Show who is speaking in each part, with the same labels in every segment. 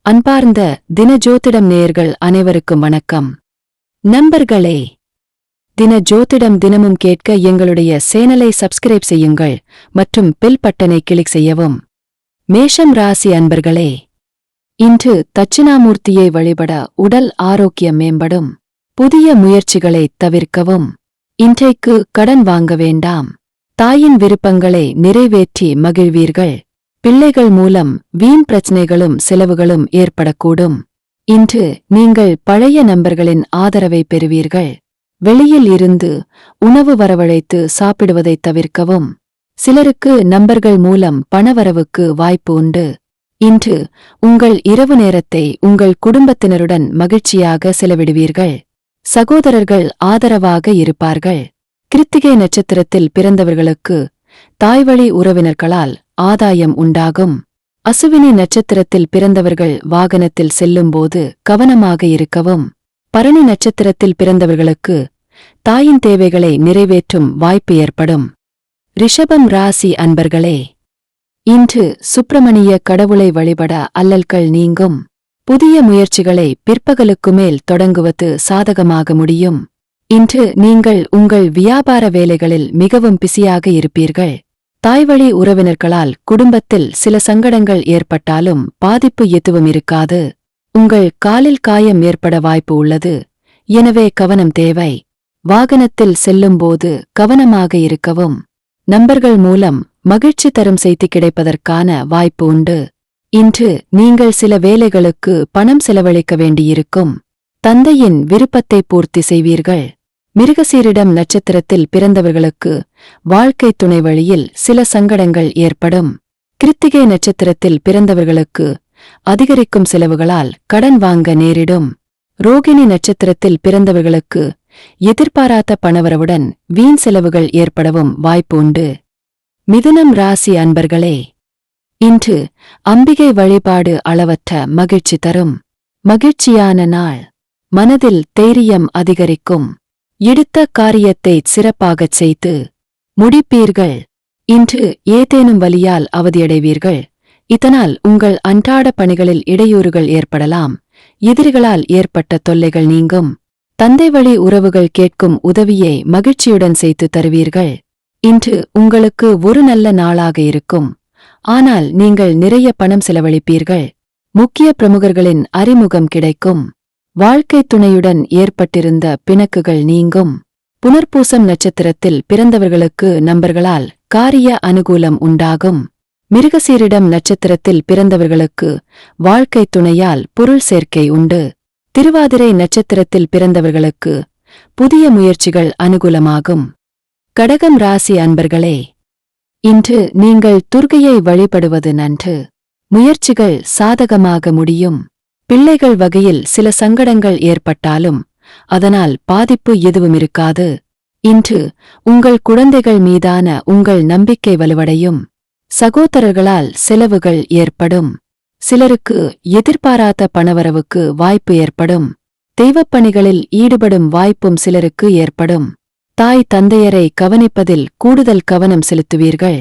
Speaker 1: அன்பார்ந்த தினஜோதிடம் நேயர்கள் அனைவருக்கும் வணக்கம். நண்பர்களே, தினஜோதிடம் தினமும் கேட்க எங்களுடைய சேனலை சப்ஸ்கிரைப் செய்யுங்கள் மற்றும் பெல் பட்டனை கிளிக் செய்யவும். மேஷம் ராசி அன்பர்களே, இன்று தட்சிணாமூர்த்தியை வழிபட உடல் ஆரோக்கியம் மேம்படும். புதிய முயற்சிகளை தவிர்க்கவும். இன்றைக்கு கடன் வாங்க வேண்டாம். தாயின் விருப்பங்களை நிறைவேற்றி மகிழ்வீர்கள். பிள்ளைகள் மூலம் வீண் பிரச்சனைகளும் செலவுகளும் ஏற்படக்கூடும். இன்று நீங்கள் பழைய நண்பர்களின் ஆதரவை பெறுவீர்கள். வெளியில் இருந்து உணவு வரவழைத்து சாப்பிடுவதைத் தவிர்க்கவும். சிலருக்கு நண்பர்கள் மூலம் பணவரவுக்கு வாய்ப்பு உண்டு. இன்று உங்கள் இரவு நேரத்தை உங்கள் குடும்பத்தினருடன் மகிழ்ச்சியாக செலவிடுவீர்கள். சகோதரர்கள் ஆதரவாக இருப்பார்கள். கிருத்திகை நட்சத்திரத்தில் பிறந்தவர்களுக்கு தாய்வழி உறவினர்களால் ஆதாயம் உண்டாகும். அசுவினி நட்சத்திரத்தில் பிறந்தவர்கள் வாகனத்தில் செல்லும்போது கவனமாக இருக்கவும். பரணி நட்சத்திரத்தில் பிறந்தவர்களுக்கு தாயின் தேவைகளை நிறைவேற்றும் வாய்ப்பு ஏற்படும். ரிஷபம் ராசி அன்பர்களே, இன்று சுப்பிரமணிய கடவுளை வழிபட அல்லல்கள் நீங்கும். புதிய முயற்சிகளை பிற்பகலுக்கு மேல் தொடங்குவது சாதகமாக முடியும். இன்று நீங்கள் உங்கள் வியாபார வேலைகளில் மிகவும் பிஸியாக இருப்பீர்கள். தாய்வழி உறவினர்களால் குடும்பத்தில் சில சங்கடங்கள் ஏற்பட்டாலும் பாதிப்பு எதுவும் இருக்காது. உங்கள் காலில் காயம் ஏற்பட வாய்ப்பு உள்ளது, எனவே கவனம் தேவை. வாகனத்தில் செல்லும்போது கவனமாக இருக்கவும். நண்பர்கள் மூலம் மகிழ்ச்சி தரும் செய்தி கிடைப்பதற்கான வாய்ப்பு உண்டு. இன்று நீங்கள் சில வேலைகளுக்கு பணம் செலவழிக்க வேண்டியிருக்கும். தந்தையின் விருப்பத்தை பூர்த்தி செய்வீர்கள். மிருகசீரிடம் நட்சத்திரத்தில் பிறந்தவர்களுக்கு வாழ்க்கை துணை வழியில் சில சங்கடங்கள் ஏற்படும். கிருத்திகை நட்சத்திரத்தில் பிறந்தவர்களுக்கு அதிகரிக்கும் செலவுகளால் கடன் வாங்க நேரிடும். ரோகிணி நட்சத்திரத்தில் பிறந்தவர்களுக்கு எதிர்பாராத பணவரவுடன் வீண் செலவுகள் ஏற்படவும் வாய்ப்பு உண்டு. மிதுனம் ராசி அன்பர்களே, இன்று அம்பிகை வழிபாடு அளவற்ற மகிழ்ச்சி தரும். மகிழ்ச்சியான நாள். மனதில் தைரியம் அதிகரிக்கும். எடுத்த காரியத்தை சிறப்பாகச் செய்து முடிப்பீர்கள். இன்று ஏதேனும் வலியால் அவதியடைவீர்கள். இதனால் உங்கள் அன்றாட பணிகளில் இடையூறுகள் ஏற்படலாம். எதிரிகளால் ஏற்பட்ட தொல்லைகள் நீங்கும். தந்தை வழி உறவுகள் கேட்கும் உதவியை மகிழ்ச்சியுடன் செய்து தருவீர்கள். இன்று உங்களுக்கு ஒரு நல்ல நாளாக இருக்கும். ஆனால் நீங்கள் நிறைய பணம் செலவழிப்பீர்கள். முக்கிய பிரமுகர்களின் அறிமுகம் கிடைக்கும். வாழ்க்கை துணையுடன் ஏற்பட்டிருந்த பிணக்குகள் நீங்கும். புனர்பூசம் நட்சத்திரத்தில் பிறந்தவர்களுக்கு நண்பர்களால் காரிய அனுகூலம் உண்டாகும். மிருகசீரிடம் நட்சத்திரத்தில் பிறந்தவர்களுக்கு வாழ்க்கை துணையால் பொருள் சேர்க்கை உண்டு. திருவாதிரை நட்சத்திரத்தில் பிறந்தவர்களுக்கு புதிய முயற்சிகள் அனுகூலமாகும். கடகம் ராசி அன்பர்களே, இன்று நீங்கள் துர்க்கையை வழிபடுவது நன்று. முயற்சிகள் சாதகமாக முடியும். பிள்ளைகள் வகையில் சில சங்கடங்கள் ஏற்பட்டாலும் அதனால் பாதிப்பு எதுவும் இருக்காது. இன்று உங்கள் குழந்தைகள் மீதான உங்கள் நம்பிக்கை வலுவடையும். சகோதரர்களால் செலவுகள் ஏற்படும். சிலருக்கு எதிர்பாராத பணவரவுக்கு வாய்ப்பு ஏற்படும். தெய்வப்பணிகளில் ஈடுபடும் வாய்ப்பும் சிலருக்கு ஏற்படும். தாய் தந்தையரை கவனிப்பதில் கூடுதல் கவனம் செலுத்துவீர்கள்.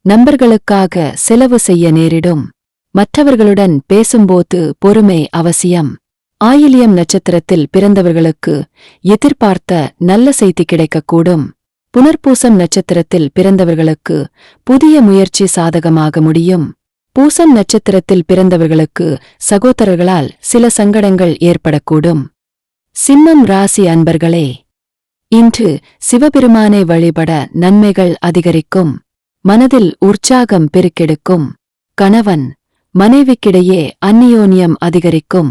Speaker 1: நண்பர்களுக்காக செலவு செய்ய நேரிடும். மற்றவர்களுடன் பேசும்போது பொறுமை அவசியம். ஆயில்யம் நட்சத்திரத்தில் பிறந்தவர்களுக்கு எதிர்பார்த்த நல்ல செய்தி கிடைக்கக்கூடும். புனர்பூசம் நட்சத்திரத்தில் பிறந்தவர்களுக்கு புதிய முயற்சி சாதகமாக முடியும். பூசம் நட்சத்திரத்தில் பிறந்தவர்களுக்கு சகோதரர்களால் சில சங்கடங்கள் ஏற்படக்கூடும். சிம்மம் ராசி அன்பர்களே, இன்று சிவபெருமானை வழிபட நன்மைகள் அதிகரிக்கும். மனதில் உற்சாகம் பெருக்கெடுக்கும். கணவன் மனைவிக்கிடையே அந்நியோன்யம் அதிகரிக்கும்.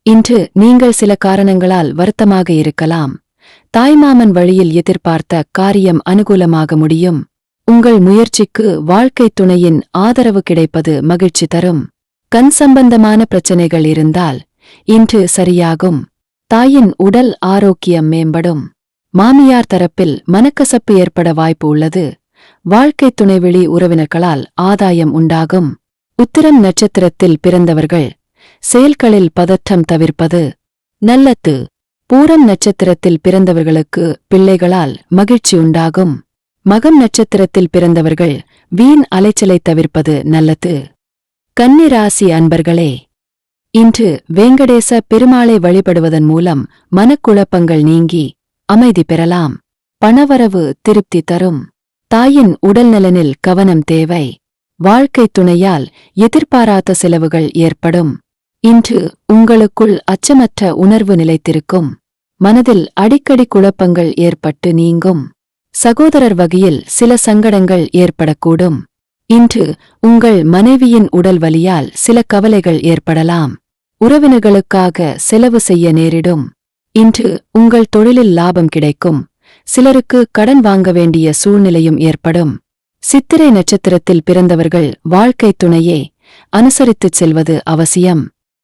Speaker 1: இன்று நீங்கள் சில காரணங்களால் வருத்தமாக இருக்கலாம். தாய்மாமன் வழியில் எதிர்பார்த்த காரியம் அனுகூலமாக முடியும். உங்கள் முயற்சிக்கு வாழ்க்கை துணையின் ஆதரவு கிடைப்பது மகிழ்ச்சி தரும். கண் சம்பந்தமான பிரச்சனைகள் இருந்தால் இன்று சரியாகும். தாயின் உடல் ஆரோக்கியம் மேம்படும். மாமியார் தரப்பில் மனக்கசப்பு ஏற்பட வாய்ப்பு உள்ளது. வாழ்க்கை துணைவெளி உறவினர்களால் ஆதாயம் உண்டாகும். உத்திரம் நட்சத்திரத்தில் பிறந்தவர்கள் செயல்களில் பதற்றம் தவிர்ப்பது நல்லது. பூரம் நட்சத்திரத்தில் பிறந்தவர்களுக்கு பிள்ளைகளால் மகிழ்ச்சி உண்டாகும். மகம் நட்சத்திரத்தில் பிறந்தவர்கள் வீண் அலைச்சலை தவிர்ப்பது நல்லது. கன்னி ராசி அன்பர்களே, இன்று வேங்கடேச பெருமாளை வழிபடுவதன் மூலம் மனக்குழப்பங்கள் நீங்கி அமைதி பெறலாம். பணவரவு திருப்தி தரும். தாயின் உடல்நலனில் கவனம் தேவை. வாழ்க்கை துணையால் எதிர்பாராத செலவுகள் ஏற்படும். இன்று உங்களுக்குள் அச்சமற்ற உணர்வு நிலைத்திருக்கும். மனதில் அடிக்கடி குழப்பங்கள் ஏற்பட்டு நீங்கும். சகோதரர் வகையில் சில சங்கடங்கள் ஏற்படக்கூடும். இன்று உங்கள் மனைவியின் உடல் வலியால் சில கவலைகள் ஏற்படலாம். உறவினர்களுக்காக செலவு செய்ய நேரிடும். இன்று உங்கள் தொழிலில் லாபம் கிடைக்கும். சிலருக்கு கடன் வாங்க வேண்டிய சூழ்நிலையும் ஏற்படும். சித்திரை நட்சத்திரத்தில் பிறந்தவர்கள் வாழ்க்கை துணையே அனுசரித்துச் செல்வது அவசியம்.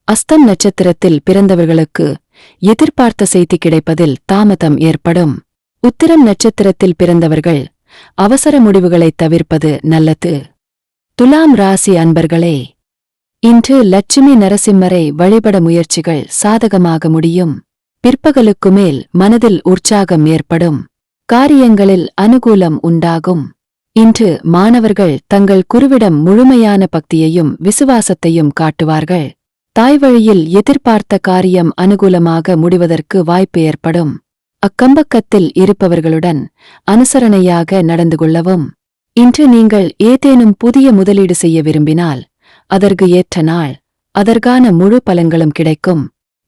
Speaker 1: அஸ்தம் நட்சத்திரத்தில் பிறந்தவர்களுக்கு எதிர்பார்த்த செய்தி கிடைப்பதில் தாமதம் ஏற்படும். உத்திரம் நட்சத்திரத்தில் பிறந்தவர்கள் அவசர முடிவுகளை தவிர்ப்பது நல்லது. துலாம் ராசி அன்பர்களே, இன்று லட்சுமி நரசிம்மரை வழிபட முயற்சிகள் சாதகமாக முடியும். பிற்பகலுக்கு மேல் மனதில் உற்சாகம் ஏற்படும். காரியங்களில் அனுகூலம் உண்டாகும். இன்று மாணவர்கள் தங்கள் குருவிடம் முழுமையான பக்தியையும் விசுவாசத்தையும் காட்டுவார்கள். தாய்வழியில் எதிர்பார்த்த காரியம் அனுகூலமாக முடிவதற்கு வாய்ப்பு ஏற்படும். அக்கம்பக்கத்தில் இருப்பவர்களுடன் அனுசரணையாக நடந்து கொள்ளவும். இன்று நீங்கள் ஏதேனும் புதிய முதலீடு செய்ய விரும்பினால் அதற்கு ஏற்ற நாள். அதற்கான முழு பலன்களும் கிடைக்கும்.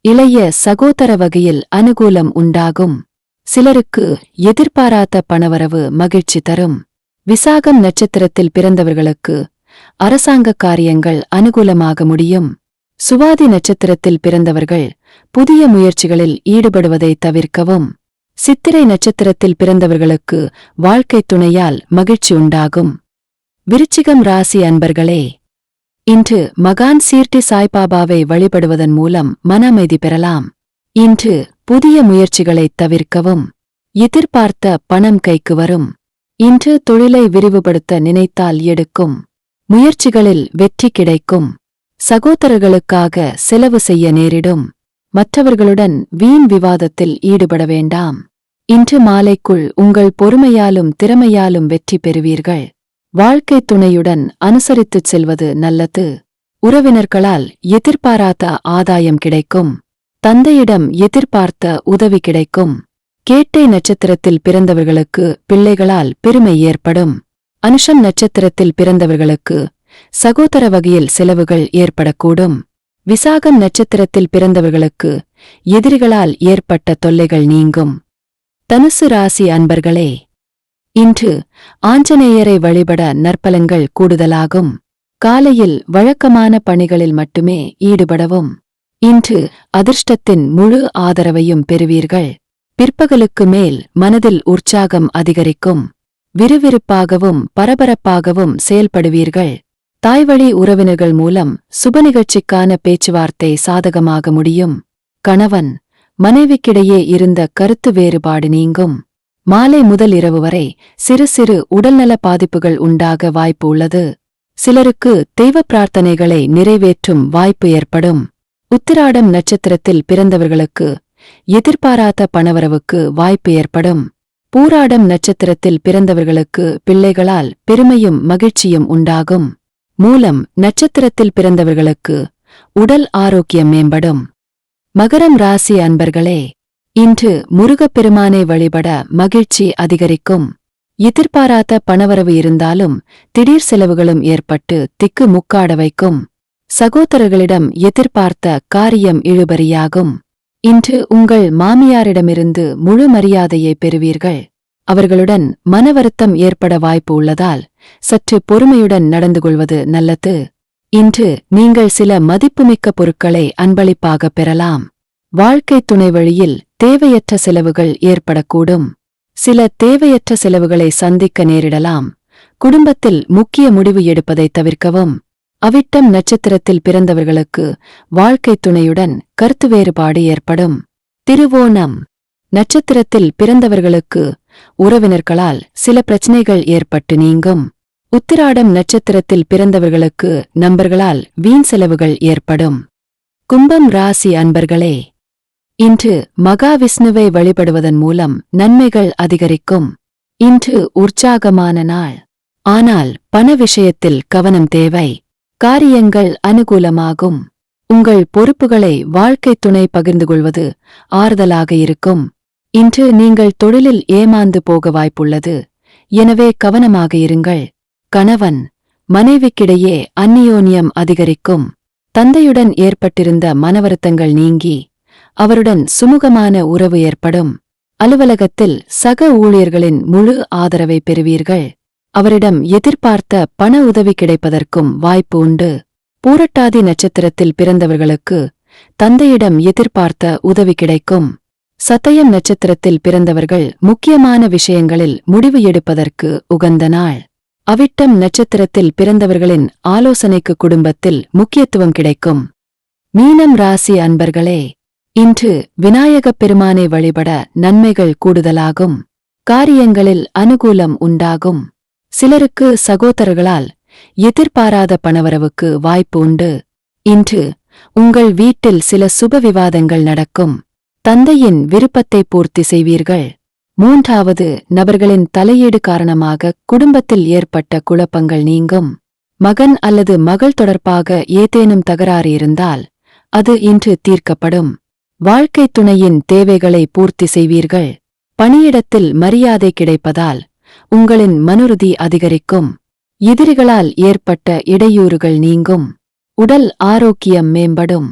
Speaker 1: இளைய சகோதர வகையில் அனுகூலம் உண்டாகும். சிலருக்கு எதிர்பாராத பணவரவு மகிழ்ச்சி தரும். விசாகம் நட்சத்திரத்தில் பிறந்தவர்களுக்கு அரசாங்க காரியங்கள் அனுகூலமாக முடியும். சுவாதி நட்சத்திரத்தில் பிறந்தவர்கள் புதிய முயற்சிகளில் ஈடுபடுவதை தவிர்க்கவும். சித்திரை நட்சத்திரத்தில் பிறந்தவர்களுக்கு வாழ்க்கை துணையால் மகிழ்ச்சி உண்டாகும். விருச்சிகம் ராசி அன்பர்களே, இன்று மகான் சீர்டி சாய்பாபாவை வழிபடுவதன் மூலம் மன அமைதி பெறலாம். இன்று புதிய முயற்சிகளைத் தவிர்க்கவும். எதிர்பார்த்த பணம் கைக்கு வரும். இன்று தொழிலை விரிவுபடுத்த நினைத்தால் எடுக்கும் முயற்சிகளில் வெற்றி கிடைக்கும். சகோதரர்களுக்காக செலவு செய்ய நேரிடும். மற்றவர்களுடன் வீண் விவாதத்தில் ஈடுபட வேண்டாம். இன்று மாலைக்குள் உங்கள் பொறுமையாலும் திறமையாலும் வெற்றி பெறுவீர்கள். வாழ்க்கை துணையுடன் அனுசரித்துச் செல்வது நல்லது. உறவினர்களால் எதிர்பாராத ஆதாயம் கிடைக்கும். தந்தையிடம் எதிர்பார்த்த உதவி கிடைக்கும். கேட்டை நட்சத்திரத்தில் பிறந்தவர்களுக்கு பிள்ளைகளால் பெருமை ஏற்படும். அனுஷம் நட்சத்திரத்தில் பிறந்தவர்களுக்கு சகோதர வகையில் செலவுகள் ஏற்படக்கூடும். விசாகம் நட்சத்திரத்தில் பிறந்தவர்களுக்கு எதிரிகளால் ஏற்பட்ட தொல்லைகள் நீங்கும். தனுசு ராசி அன்பர்களே, இன்று ஆஞ்சநேயரை வழிபட நற்பலன்கள் கூடுதலாகும். காலையில் வழக்கமான பணிகளில் மட்டுமே ஈடுபடவும். இன்று அதிர்ஷ்டத்தின் முழு ஆதரவையும் பெறுவீர்கள். பிற்பகலுக்கு மேல் மனதில் உற்சாகம் அதிகரிக்கும். விறுவிறுப்பாகவும் பரபரப்பாகவும் செயல்படுவீர்கள். தாய்வழி உறவினர்கள் மூலம் சுப நிகழ்ச்சிக்கான பேச்சுவார்த்தை சாதகமாக முடியும். கணவன் மனைவிக்கிடையே இருந்த கருத்து வேறுபாடு நீங்கும். மாலை முதல் இரவு வரை சிறு சிறு உடல்நல பாதிப்புகள் உண்டாக வாய்ப்பு உள்ளது. சிலருக்கு தெய்வ பிரார்த்தனைகளை நிறைவேற்றும் வாய்ப்பு ஏற்படும். உத்திராடம் நட்சத்திரத்தில் பிறந்தவர்களுக்கு எதிர்பாராத பணவரவுக்கு வாய்ப்பு ஏற்படும். பூராடம் நட்சத்திரத்தில் பிறந்தவர்களுக்கு பிள்ளைகளால் பெருமையும் மகிழ்ச்சியும் உண்டாகும். மூலம் நட்சத்திரத்தில் பிறந்தவர்களுக்கு உடல் ஆரோக்கியம் மேம்படும். மகரம் ராசி அன்பர்களே, இன்று முருகப்பெருமானை வழிபட மகிழ்ச்சி அதிகரிக்கும். எதிர்பாராத பணவரவு இருந்தாலும் திடீர் செலவுகளும் ஏற்பட்டு திக்கு முக்காட வைக்கும். சகோதரர்களிடம் எதிர்பார்த்த காரியம் இழுபறியாகும். இன்று உங்கள் மாமியாரிடமிருந்து முழு மரியாதையை பெறுவீர்கள். அவர்களுடன் மனவருத்தம் ஏற்பட வாய்ப்பு உள்ளதால் சற்று பொறுமையுடன் நடந்து கொள்வது நல்லது. இன்று நீங்கள் சில மதிப்புமிக்க பொருட்களை அன்பளிப்பாக பெறலாம். வாழ்க்கை துணை வழியில் தேவையற்ற செலவுகள் ஏற்படக்கூடும். சில தேவையற்ற செலவுகளை சந்திக்க நேரிடலாம். குடும்பத்தில் முக்கிய முடிவு எடுப்பதை தவிர்க்கவும். அவிட்டம் நட்சத்திரத்தில் பிறந்தவர்களுக்கு வாழ்க்கை துணையுடன் கருத்து வேறுபாடு ஏற்படும். திருவோணம் நட்சத்திரத்தில் பிறந்தவர்களுக்கு உறவினர்களால் சில பிரச்சனைகள் ஏற்பட்டு நீங்கும். உத்திராடம் நட்சத்திரத்தில் பிறந்தவர்களுக்கு நண்பர்களால் வீண் செலவுகள் ஏற்படும். கும்பம் ராசி அன்பர்களே, இன்று மகாவிஷ்ணுவை வழிபடுவதன் மூலம் நன்மைகள் அதிகரிக்கும். இன்று உற்சாகமான நாள். ஆனால் பண விஷயத்தில் கவனம் தேவை. காரியங்கள் அனுகூலமாகும். உங்கள் பொறுப்புகளை வாழ்க்கைத் துணை பகிர்ந்து கொள்வது ஆறுதலாக இருக்கும். இன்று நீங்கள் தொழிலில் ஏமாந்து போக வாய்ப்புள்ளது. எனவே கவனமாக இருங்கள். கணவன் மனைவிக்கிடையே அந்நியோன்யம் அதிகரிக்கும். தந்தையுடன் ஏற்பட்டிருந்த மனவருத்தங்கள் நீங்கி அவருடன் சுமூகமான உறவு ஏற்படும். அலுவலகத்தில் சக ஊழியர்களின் முழு ஆதரவை பெறுவீர்கள். அவரிடம் எதிர்பார்த்த பண உதவி கிடைப்பதற்கும் வாய்ப்பு உண்டு. பூரட்டாதி நட்சத்திரத்தில் பிறந்தவர்களுக்கு தந்தையிடம் எதிர்பார்த்த உதவி கிடைக்கும். சதயம் நட்சத்திரத்தில் பிறந்தவர்கள் முக்கியமான விஷயங்களில் முடிவு எடுப்பதற்கு உகந்த நாள். அவிட்டம் நட்சத்திரத்தில் பிறந்தவர்களின் ஆலோசனைக்கு குடும்பத்தில் முக்கியத்துவம் கிடைக்கும். மீனம் ராசி அன்பர்களே, இன்று விநாயகப் பெருமானை வழிபட நன்மைகள் கூடுதலாகும். காரியங்களில் அனுகூலம் உண்டாகும். சிலருக்கு சகோதரர்களால் எதிர்பாராத பணவரவுக்கு வாய்ப்பு உண்டு. இன்று உங்கள் வீட்டில் சில சுப விவாதங்கள் நடக்கும். தந்தையின் விருப்பத்தை பூர்த்தி செய்வீர்கள். மூன்றாவது நபர்களின் தலையீடு காரணமாக குடும்பத்தில் ஏற்பட்ட குழப்பங்கள் நீங்கும். மகன் அல்லது மகள் தொடர்பாக ஏதேனும் தகராறு இருந்தால் அது இன்று தீர்க்கப்படும். வாழ்க்கைத் துணையின் தேவைகளை பூர்த்தி செய்வீர்கள். பணியிடத்தில் மரியாதை கிடைப்பதால் உங்களின் மனுறுதி அதிகரிக்கும். எதிரிகளால் ஏற்பட்ட இடையூறுகள் நீங்கும். உடல் ஆரோக்கியம் மேம்படும்.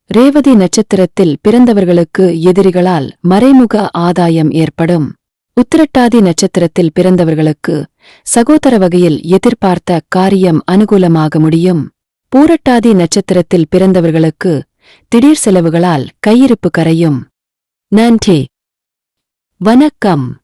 Speaker 1: ரேவதி நட்சத்திரத்தில் பிறந்தவர்களுக்கு எதிரிகளால் மறைமுக ஆதாயம் ஏற்படும். உத்திரட்டாதி நட்சத்திரத்தில் பிறந்தவர்களுக்கு சகோதர வகையில் எதிர்பார்த்த காரியம் அனுகூலமாக முடியும். பூரட்டாதி நட்சத்திரத்தில் பிறந்தவர்களுக்கு திடீர் செலவுகளால் கையிருப்பு கரையும். நன்றி. வணக்கம்.